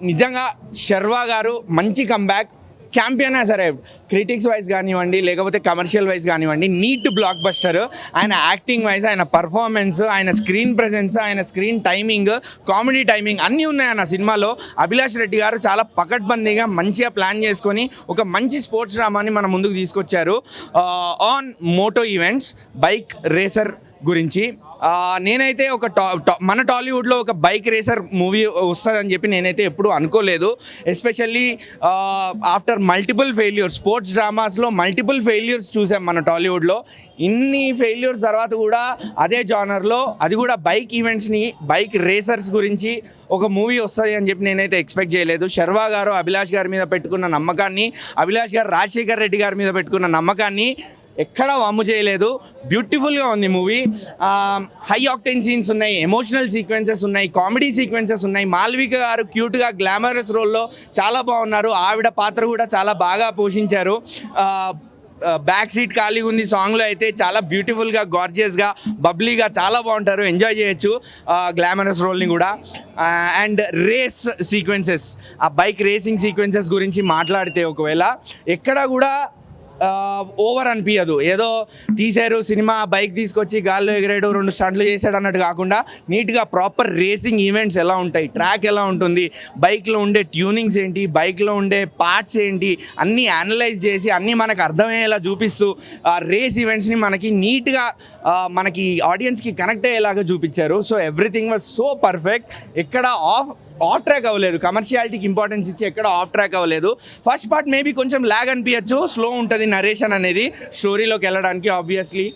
నిజంగా శర్వా గారు మంచి కంబ్యాక్, ఛాంపియన్ సరే, క్రిటిక్స్ వైజ్ కానివ్వండి లేకపోతే కమర్షియల్ వైజ్ కానివ్వండి, నీట్ బ్లాక్ బస్టర్. ఆయన యాక్టింగ్ వైజ్, ఆయన పర్ఫార్మెన్స్, ఆయన స్క్రీన్ ప్రెజెన్స్, ఆయన స్క్రీన్ టైమింగ్, కామెడీ టైమింగ్ అన్నీ ఉన్నాయి సినిమాలో. అభిలాష్ రెడ్డి గారు చాలా పకడ్బందీగా మంచిగా ప్లాన్ చేసుకొని ఒక మంచి స్పోర్ట్స్ డ్రామాని మన ముందుకు తీసుకొచ్చారు on moto events, bike racer గురించి. నేనైతే మన టాలీవుడ్లో ఒక బైక్ రేసర్ మూవీ వస్తుందని చెప్పి నేనైతే ఎప్పుడు అనుకోలేదు. Especially after multiple failures, sports డ్రామాస్లో మల్టిపుల్ ఫెయిల్యూర్స్ చూసాం మన టాలీవుడ్లో. ఇన్ని ఫెయిల్యూర్స్ తర్వాత కూడా అదే జానర్లో, అది కూడా బైక్ ఈవెంట్స్ని, బైక్ రేసర్స్ గురించి ఒక మూవీ వస్తుంది అని చెప్పి నేనైతే ఎక్స్పెక్ట్ చేయలేదు. శర్వా గారు అభిలాష్ గారి మీద పెట్టుకున్న నమ్మకాన్ని, అభిలాష్ గారు రాజశేఖర్ రెడ్డి గారి మీద పెట్టుకున్న నమ్మకాన్ని ఎక్కడా వమ్ము చేయలేదు. బ్యూటిఫుల్గా ఉంది మూవీ. హై ఆక్టెన్ సీన్స్ ఉన్నాయి, ఎమోషనల్ సీక్వెన్సెస్ ఉన్నాయి, కామెడీ సీక్వెన్సెస్ ఉన్నాయి. మాల్విక గారు క్యూట్గా గ్లామరస్ రోల్లో చాలా బాగున్నారు. ఆవిడ పాత్ర కూడా చాలా బాగా పోషించారు. బ్యాక్ సీట్ ఖాళీ ఉంది సాంగ్లో అయితే చాలా బ్యూటిఫుల్గా, గార్జియస్గా, బబ్లీగా చాలా బాగుంటారు, ఎంజాయ్ చేయొచ్చు గ్లామరస్ రోల్ని కూడా. అండ్ రేస్ సీక్వెన్సెస్, ఆ బైక్ రేసింగ్ సీక్వెన్సెస్ గురించి మాట్లాడితే ఒకవేళ ఎక్కడ కూడా ఓవర్ అనిపించదు. ఏదో తీశారు సినిమా, బైక్ తీసుకొచ్చి గాల్లో ఎగిరాడు, 2 స్టంట్లు చేశాడు అన్నట్టు కాకుండా నీట్గా ప్రాపర్ రేసింగ్ ఈవెంట్స్ ఎలా ఉంటాయి, ట్రాక్ ఎలా ఉంటుంది, బైక్లో ఉండే ట్యూనింగ్స్ ఏంటి, బైక్లో ఉండే పార్ట్స్ ఏంటి, అన్నీ అనలైజ్ చేసి అన్నీ మనకు అర్థమయ్యేలా చూపిస్తూ రేస్ ఈవెంట్స్ని మనకి నీట్గా మనకి ఆడియన్స్కి కనెక్ట్ అయ్యేలాగా చూపించారు. So everything was so perfect. ఎక్కడ ఆఫ్ ట్రాక్ అవ్వలేదు, కమర్షియాలిటీకి ఇంపార్టెన్స్ ఇచ్చి ఎక్కడ ఆఫ్ ట్రాక్ అవ్వలేదు. ఫస్ట్ పార్ట్ మేబీ కొంచెం ల్యాగ్ అనిపించచ్చు, స్లో ఉంటుంది నరేషన్ అనేది స్టోరీలోకి వెళ్ళడానికి. ఆబ్వియస్లీ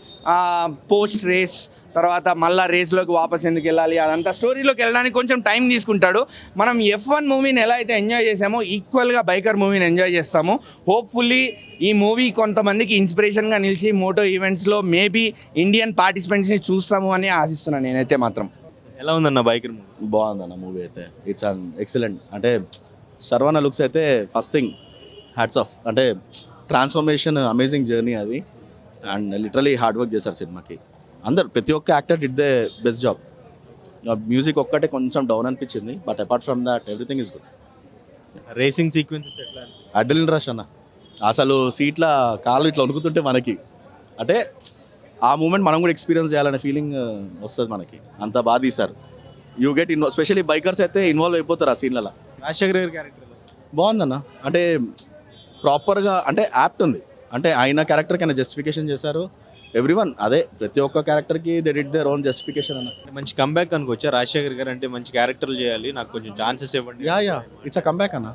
పోస్ట్ రేస్ తర్వాత మళ్ళీ రేస్లోకి వాపస్ ఎందుకు వెళ్ళాలి, అదంతా స్టోరీలోకి వెళ్ళడానికి కొంచెం టైం తీసుకుంటాడు. మనం F1 మూవీని ఎలా అయితే ఎంజాయ్ చేసామో ఈక్వల్గా బైకర్ మూవీని ఎంజాయ్ చేస్తాము. హోప్ఫుల్లీ ఈ మూవీ కొంతమందికి ఇన్స్పిరేషన్గా నిలిచి మోటో ఈవెంట్స్లో మేబీ ఇండియన్ పార్టిసిపెంట్స్ని చూస్తాము అని ఆశిస్తున్నాను నేనైతే మాత్రం. ఎలా ఉందన్న బైకర్ మూవీ? బాగుందన్న మూవీ అయితే. It's an excellent. అంటే శర్వణ లుక్స్ అయితే ఫస్ట్ థింగ్ హ్యాట్స్ ఆఫ్. అంటే ట్రాన్స్ఫర్మేషన్, అమేజింగ్ జర్నీ అది. అండ్ లిటరలీ హార్డ్ వర్క్ చేశారు సినిమాకి అందరు. ప్రతి ఒక్క actor did they best job. Music ఒక్కటే కొంచెం డౌన్ అనిపించింది, but apart from that everything is good. Racing sequences ఎట్లా? అడ్రినల్ రష్ అన్న. అసలు సీట్ల కాళ్ళు ఇట్లా వణుకుతుంటే మనకి అంటే ఆ మూమెంట్ మనం కూడా ఎక్స్పీరియన్స్ చేయాలనే ఫీలింగ్ వస్తుంది మనకి. అంత బాగా తీశారు. యూ గెట్ స్పెషల్లీ బైకర్స్ అయితే ఇన్వాల్వ్ అయిపోతారు ఆ సీన్లలో. రాజశేఖర్ గారి క్యారెక్టర్ బాగుందన్న. అంటే ప్రాపర్గా అంటే యాప్ట్ ఉంది. అంటే ఆయన క్యారెక్టర్కి ఆయన జస్టిఫికేషన్ చేశారు. ఎవ్రీవన్ అదే, ప్రతి ఒక్క క్యారెక్టర్కి they did their own justification అన్న. మంచి కంబ్యాక్ అనుకోవచ్చా రాజశేఖర్ గారు? అంటే మంచి క్యారెక్టర్లు చేయాలి, నాకు కొంచెం ఛాన్సెస్ ఇవ్వండి. యా ఇట్స్ అ కంబ్యాక్ అన్న.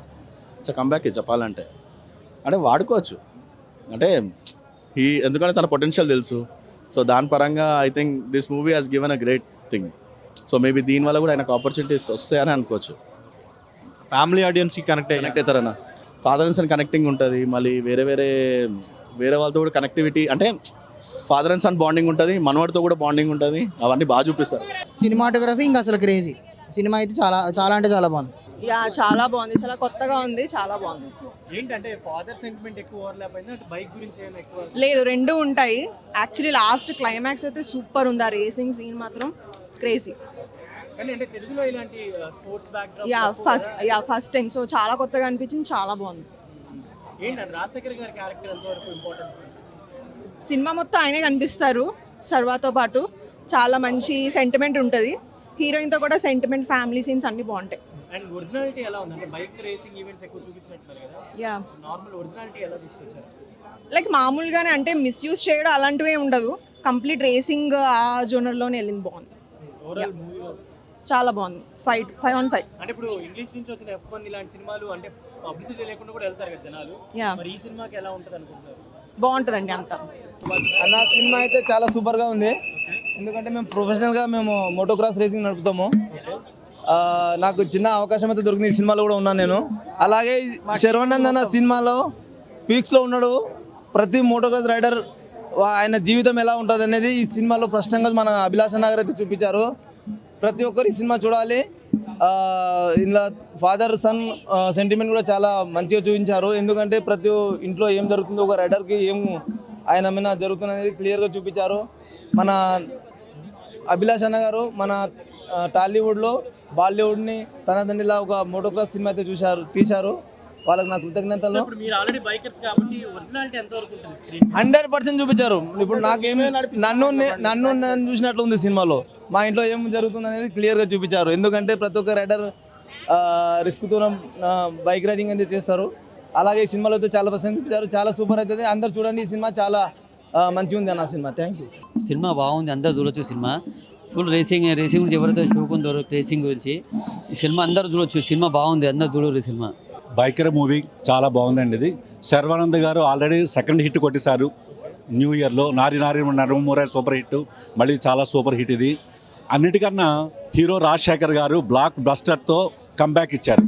ఇట్స్ అ కంబ్యాక్ చెప్పాలంటే. అంటే వాడుకోవచ్చు. అంటే ఎందుకంటే తన పొటెన్షియల్ తెలుసు. సో దాని పరంగా I think this movie has given a great thing. So maybe దీనివల్ల కూడా ఆయనకు ఆపర్చునిటీస్ వస్తాయని అనుకోవచ్చు. ఫ్యామిలీ ఆడియన్స్కి కనెక్ట్ అవుతారన్న. ఫాదర్ అండ్ సన్ కనెక్టింగ్ ఉంటుంది. మళ్ళీ వేరే వాళ్ళతో కూడా కనెక్టివిటీ, అంటే ఫాదర్ అండ్ సన్ బాండింగ్ ఉంటుంది, మనవాడితో కూడా బాండింగ్ ఉంటుంది. అవన్నీ బాగా చూపిస్తారు. సినిమాటోగ్రఫీ ఇంకా అసలు క్రేజీ. సినిమా అయితే చాలా చాలా అంటే చాలా బాగుంది. చాలా బాగుంది, చాలా కొత్తగా ఉంది, చాలా బాగుంది. ఏంటంటే ఫాదర్ సెంటిమెంట్ ఎక్కువ ఓవర్లాప్ అయింది, బైక్ గురించి ఎక్కువ లేదు, రెండు ఉంటాయి. యాక్చువల్లీ లాస్ట్ క్లైమాక్స్ అయితే సూపర్ ఉంది. ఆ రేసింగ్ సీన్ మాత్రం క్రేజీ. కానీ అంటే తెలుగులో ఇలాంటి sports backdrop first time. So చాలా కొత్తగా అనిపించింది, చాలా బాగుంది. ఏంటంటే రాజశేఖర్ గారి క్యారెక్టర్ ఎంతవరకు ఇంపార్టెన్స్? సినిమా మొత్తం ఆయనే కనిపిస్తారు శర్వాతో పాటు. చాలా మంచి సెంటిమెంట్ ఉంటుంది. హీరోయిన్తో కూడా సెంటిమెంట్, ఫ్యామిలీ సీన్స్ అన్ని బాగుంటాయి. అండ్ ఒరిజినాలిటీ ఎలా ఉంది? అంటే బైక్ రేసింగ్ ఈవెంట్స్ ఎక్కువ చూపించినట్టు కదా, నార్మల్ ఒరిజినాలిటీ ఎలా తీసుకొచ్చారు? లైక్ మామూలుగానే, అంటే మిస్యూజ్ చేయడం అలాంటివే ఉండదు. కంప్లీట్ రేసింగ్ ఆ జోనర్లోనే వెళ్ళింది. బాగుంది, చాలా బాగుంది. 5/5. అంటే ఇప్పుడు ఇంగ్లీష్ నుంచి వచ్చిన F1 ఇలాంటి సినిమాలు అంటే పబ్లిసిటీ లేకుండా కూడా వెళ్తారు కదా జనాలు. మరి ఈ సినిమాకి ఎలా ఉంటుంది అనుకుంటున్నారు? బాగుంటుందండి అంతా. అన్న సినిమా అయితే చాలా సూపర్గా ఉంది. ఎందుకంటే మేము ప్రొఫెషనల్గా మోటోక్రాస్ రేసింగ్ నడుపుతాము. నాకు చిన్న అవకాశం అయితే దొరికింది. ఈ సినిమాలో కూడా ఉన్నాను నేను. అలాగే శర్వానంద్ అన్న సినిమాలో పీక్స్లో ఉన్నాడు. ప్రతి మోటోక్రాస్ రైడర్ ఆయన జీవితం ఎలా ఉంటుంది అనేది ఈ సినిమాలో ప్రశ్నంగా మన అభిలాష్ నగర్ అయితే చూపించారు. ప్రతి ఒక్కరు ఈ సినిమా చూడాలి. ఇందులో ఫాదర్ సన్ సెంటిమెంట్ కూడా చాలా మంచిగా చూపించారు. ఎందుకంటే ప్రతి ఇంట్లో ఏం జరుగుతుందో, ఒక రైడర్కి ఏం ఆయన మీద జరుగుతున్నది క్లియర్గా చూపించారు. మన అభిలాష్ అన్న గారు మన టాలీవుడ్లో బాలీవుడ్ని తన తండ్రిలా ఒక మోటోక్రాస్ సినిమా అయితే తీశారు. వాళ్ళకి నా కృతజ్ఞతలు. ఇప్పుడు మీరు ఆల్రెడీ బైకర్స్ కాబట్టి ఒరిజినాలిటీ ఎంత వరకు ఉంటుంది స్క్రీన్? 100% చూపించారు. ఇప్పుడు నాకేమి నన్ను చూసినట్లు ఉంది సినిమాలో. మా ఇంట్లో ఏం జరుగుతుంది అనేది క్లియర్గా చూపించారు. ఎందుకంటే ప్రతి ఒక్క రైడర్ రిస్క్తో బైక్ రైడింగ్ అనేది చేస్తారు. అలాగే ఈ సినిమాలో అయితే చాలా పర్సెంట్ చూపించారు. చాలా సూపర్ అవుతుంది. అందరు చూడండి, ఈ సినిమా చాలా మంచిగా ఉంది అన్న సినిమా. Thank you. సినిమా బాగుంది, అందరు చూడొచ్చు. సినిమా ఫుల్ రేసింగ్ గురించి ఎవరైతే షోకు ఉందో రేసింగ్ గురించి ఈ సినిమా అందరూ చూడొచ్చు. సినిమా బాగుంది, అందరు చూడరు. సినిమా బైకర్ మూవీ చాలా బాగుందండి. ఇది శర్వానంద్ గారు ఆల్రెడీ సెకండ్ హిట్ కొట్టేశారు న్యూ ఇయర్లో. నారి నారి నరమూరే సూపర్ హిట్, మళ్ళీ చాలా సూపర్ హిట్ ఇది. అన్నిటికన్నా హీరో రాజశేఖర్ గారు బ్లాక్ బస్టర్తో కంబ్యాక్ ఇచ్చారు.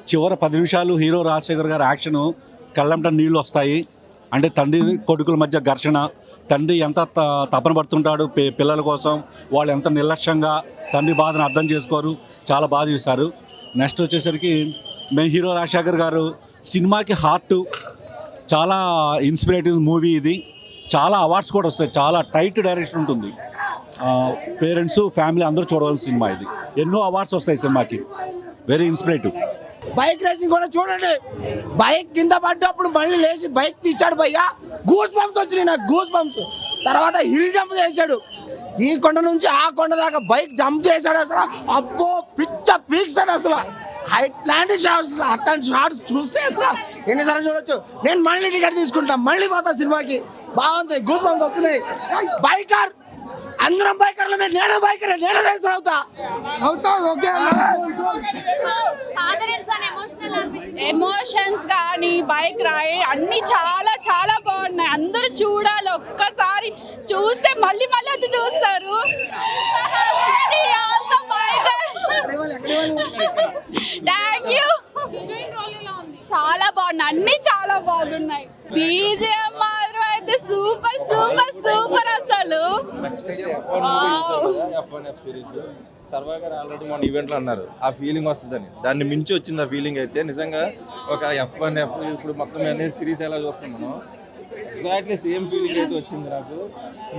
చివరి 10 నిమిషాలు హీరో రాజశేఖర్ గారు యాక్షను కళ్ళంట నీళ్ళు వస్తాయి. అంటే తండ్రి కొడుకుల మధ్య ఘర్షణ, తండ్రి ఎంత తపన పడుతుంటాడు పిల్లల కోసం, వాళ్ళు ఎంత నిర్లక్ష్యంగా తండ్రి బాధను అర్థం చేసుకోరు, చాలా బాగా చూశారు. నెక్స్ట్ వచ్చేసరికి మేము హీరో రాజశేఖర్ గారు సినిమాకి హార్ట్, చాలా ఇన్స్పిరేటివ్ మూవీ ఇది. చాలా అవార్డ్స్ కూడా వస్తాయి. చాలా టైట్ డైరెక్షన్ ఉంటుంది. పేరెంట్స్ ఫ్యామిలీ అందరూ చూడవలసిన సినిమా ఇది. ఎన్నో అవార్డ్స్ వస్తాయి సినిమాకి. Very inspirative. బైక్ రేసింగ్ కూడా చూడండి. బైక్ కింద పడ్డప్పుడు మళ్ళీ లేచి బైక్ తీశాడు భయ్యా. గూస్ బంప్స్ వచ్చినాయి నాకు, గూస్ బంప్స్. తర్వాత హిల్ జంప్ చేశాడు. ఈ కొండ నుంచి ఆ కొండ దాకా బైక్ జంప్ చేశాడు. అసలు అబ్బో పిచ్చ పీక్స్ అది. అసలు ఇట్లాంటి షార్ట్స్, అట్లాంటి షార్ట్స్ చూస్తే అసలు ఎన్నిసార్లు చూడొచ్చు. నేను మళ్ళీ టికెట్ తీసుకుంటా, మళ్ళీ పోతా సినిమాకి. బాగుంది, గూస్ బంప్స్ వస్తున్నాయి. బైకర్ అందరం బైకర్లు, నేను బైకర్, నేను రేసర్ అవుతా. ఓకే. ఎమోషన్స్ కానీ బైక్ రాయి అన్ని చాలా చాలా బాగున్నాయి. అందరూ చూడాలి, ఒక్కసారి చూస్తే మళ్ళీ మళ్ళీ వచ్చి చూస్తారు. Thank you. చాలా బాగున్నాయి, అన్ని చాలా బాగున్నాయి. బీజిఎం మాత్రం అయితే సూపర్ సూపర్ సూపర్ అసలు. సర్వా గారు ఆల్రెడీ మన ఈవెంట్లో అన్నారు ఆ ఫీలింగ్ వస్తుందని. దాన్ని మించి వచ్చింది ఆ ఫీలింగ్ అయితే. నిజంగా ఒక F1 ఇప్పుడు మొత్తం అనేది సిరీస్ ఎలా చూస్తాం మనం, ఎగ్జాక్ట్లీ సేమ్ ఫీలింగ్ అయితే వచ్చింది నాకు.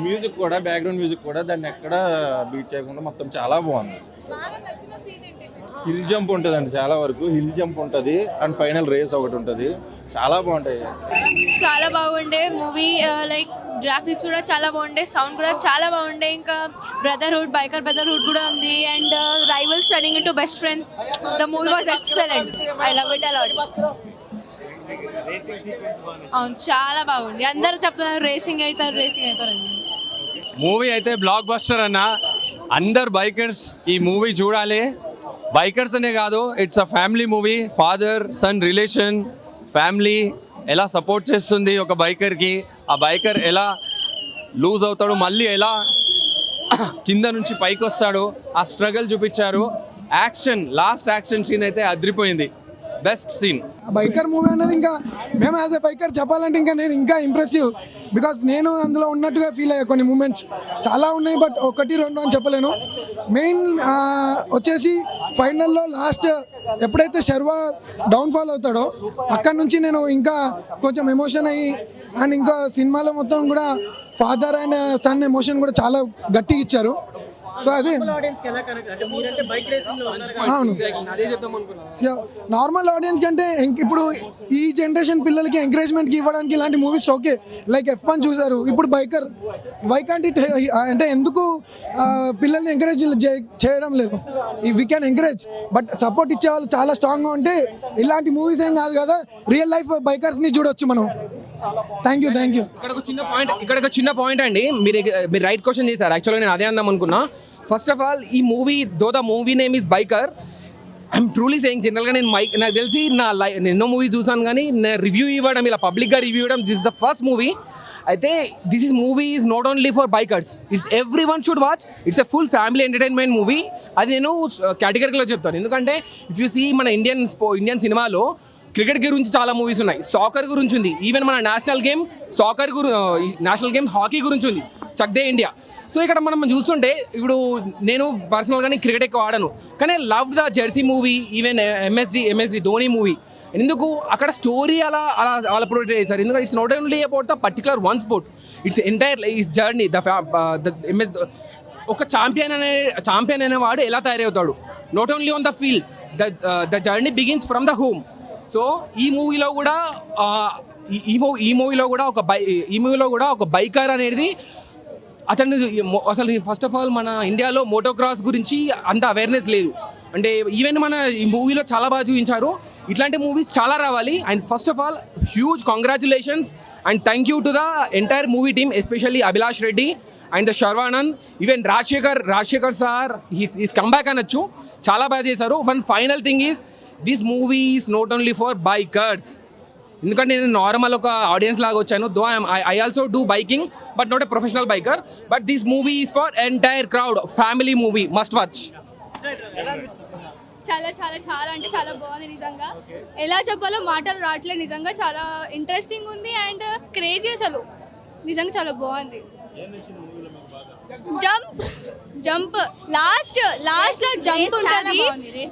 మ్యూజిక్ కూడా, బ్యాక్గ్రౌండ్ మ్యూజిక్ కూడా దాన్ని ఎక్కడ బీట్ చేయకుండా మొత్తం చాలా బాగుంది. హిల్ జంప్ ఉంటుందండి, చాలా వరకు హిల్ జంప్ ఉంటుంది. అండ్ ఫైనల్ రేస్ ఒకటి ఉంటుంది. చాలా బాగుంటాయి. చాలా బాగుండే మూవీ. లైక్ గ్రాఫిక్స్ కూడా చాలా బాగుండే, సౌండ్ కూడా చాలా బాగుండే. ఇంకా బ్రదర్హుడ్ కూడా ఉంది. And rivals turning into best friends. The movie was excellent. I love it a lot. అవును, చాలా బాగుంది. అందరూ చెప్తున్నారు రేసింగ్ అవుతారండి. మూవీ అయితే బ్లాక్ బస్టర్ అన్న. అందరు బైకర్స్ ఈ మూవీ చూడాలి. బైకర్స్ అనే కాదు, it's a family movie. Father son relation, family ఎలా సపోర్ట్ చేస్తుంది ఒక బైకర్కి, ఆ బైకర్ ఎలా లూజ్ అవుతాడు, మళ్ళీ ఎలా కింద నుంచి పైకి వస్తాడు, ఆ స్ట్రగల్ చూపించారు. యాక్షన్, లాస్ట్ యాక్షన్ సీన్ అయితే అదిరిపోయింది. Best scene. బైకర్ మూవీ అనేది ఇంకా మేము యాజ్ ఎ బైకర్ చెప్పాలంటే ఇంకా నేను ఇంకా ఇంప్రెసివ్. బికాస్ నేను అందులో ఉన్నట్టుగా ఫీల్ అయ్యా. కొన్ని మూమెంట్స్ చాలా ఉన్నాయి, బట్ 1-2 అని చెప్పలేను. మెయిన్ వచ్చేసి ఫైనల్లో లాస్ట్ ఎప్పుడైతే శర్వా డౌన్ఫాల్ అవుతాడో అక్కడ నుంచి నేను ఇంకా కొంచెం ఎమోషన్ అయ్యి, అండ్ ఇంకా సినిమాలో మొత్తం కూడా ఫాదర్ అండ్ సన్ ఎమోషన్ కూడా చాలా గట్టిగా ఇచ్చారు. సో అదే అవును, నార్మల్ ఆడియన్స్ కంటే ఇప్పుడు ఈ జనరేషన్ పిల్లలకి ఎంకరేజ్మెంట్కి ఇవ్వడానికి ఇలాంటి మూవీస్ ఓకే. లైక్ F1 చూసారు, ఇప్పుడు బైకర్. వై కాంట్ ఇట్ అంటే ఎందుకు పిల్లల్ని ఎంకరేజ్ చేయడం లేదు? We can encourage, but support ఇచ్చే వాళ్ళు చాలా స్ట్రాంగ్గా ఉంటే ఇలాంటి మూవీస్ ఏం కాదు కదా, రియల్ లైఫ్ బైకర్స్ని చూడొచ్చు మనం. Thank you. ఇక్కడ ఒక చిన్న పాయింట్ అండి. మీరు రైట్ క్వశ్చన్ చేశారు. యాక్చువల్గా నేను అదే అందాం అనుకున్నా. ఫస్ట్ ఆఫ్ ఆల్, ఈ movie the movie name is biker. I'm truly saying, జనరల్గా నాకు తెలిసి నేను ఎన్నో మూవీ చూసాను, కానీ నేను రివ్యూ ఇవ్వడం, ఇలా పబ్లిక్గా రివ్యూ ఇవ్వడం, this is the first movie. అయితే movie is not only for bikers, it's every one should watch. It's a full family entertainment movie. అది నేను కేటగిరీలో చెప్తాను. ఎందుకంటే ఇఫ్ యూ సీ మన ఇండియన్ సినిమాలో క్రికెట్ గురించి చాలా మూవీస్ ఉన్నాయి, సాకర్ గురించి ఉంది, ఈవెన్ మన నేషనల్ గేమ్ హాకీ గురించి ఉంది, చక్ దే ఇండియా. సో ఇక్కడ మనం చూస్తుంటే, ఇప్పుడు నేను పర్సనల్గానే క్రికెట్ ఎక్కువ ఆడను, కానీ love the jersey movie, even MSD Dhoni movie. ఎందుకు అక్కడ స్టోరీ అలా ప్రొడక్ట్ చేశారు? ఎందుకంటే it's not only about the particular one sport, it's entire it's journey. ఒక ఛాంపియన్ అనేవాడు ఎలా తయారవుతాడు, not only on the field, the journey begins from the home. So ఈ మూవీలో కూడా ఈ మూవీలో కూడా ఒక బైకర్ అనేది అతను అసలు ఫస్ట్ ఆఫ్ ఆల్ మన ఇండియాలో మోటోక్రాస్ గురించి అంత అవేర్నెస్ లేదు. అంటే ఈవెన్ మన ఈ మూవీలో చాలా బాగా చూపించారు. ఇట్లాంటి మూవీస్ చాలా రావాలి. And first of all huge congratulations and thank you to the entire movie team, especially Abhilash Reddy and the Sharwanand, even Rajasekhar sir is comeback అనొచ్చు, చాలా బాగా చేశారు. One final thing is this movie is not only for bikers. ఎందుకంటే నేను normal ఒక audience లాగా వచ్చాను. Though I also do biking but not a professional biker. But this movie is for entire crowd, family movie, must watch. చాలా చాలా చాలా అంటే చాలా బాగుంది నిజంగా. ఎలా చెప్పాలో మాటలు రావట్లేదు. నిజంగా చాలా ఇంట్రెస్టింగ్ ఉంది అండ్ క్రేజీ, అసలు నిజంగా చాలా బాగుంది. జంప్ లాస్ట్ లో జంప్ ఉంటుంది.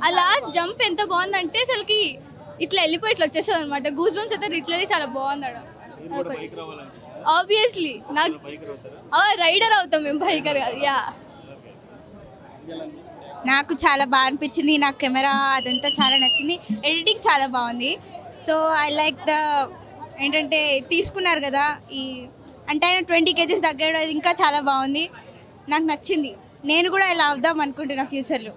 ఆ లాస్ట్ జంప్ ఎంత బాగుందంటే అసలుకి ఇట్లా వెళ్ళిపోయి ఇట్లా వచ్చేస్తుంది అనమాట. గూస్ బంప్స్ అయితే లిటరలీ చాలా బాగుంది. ఆబ్వియస్లీ నాకు రైడర్ అవుతాం మేము, బైకర్ కాదు. యా, నాకు చాలా బాగా అనిపించింది. నాకు కెమెరా అదంతా చాలా నచ్చింది. ఎడిటింగ్ చాలా బాగుంది. సో ఐ లైక్ ద ఏంటంటే తీసుకున్నారు కదా ఈ అంటే ఆయన 20 kgs తగ్గాడు, అది ఇంకా చాలా బాగుంది, నాకు నచ్చింది. నేను కూడా ఇలా అవుదాం అనుకుంటున్నా ఫ్యూచర్లో.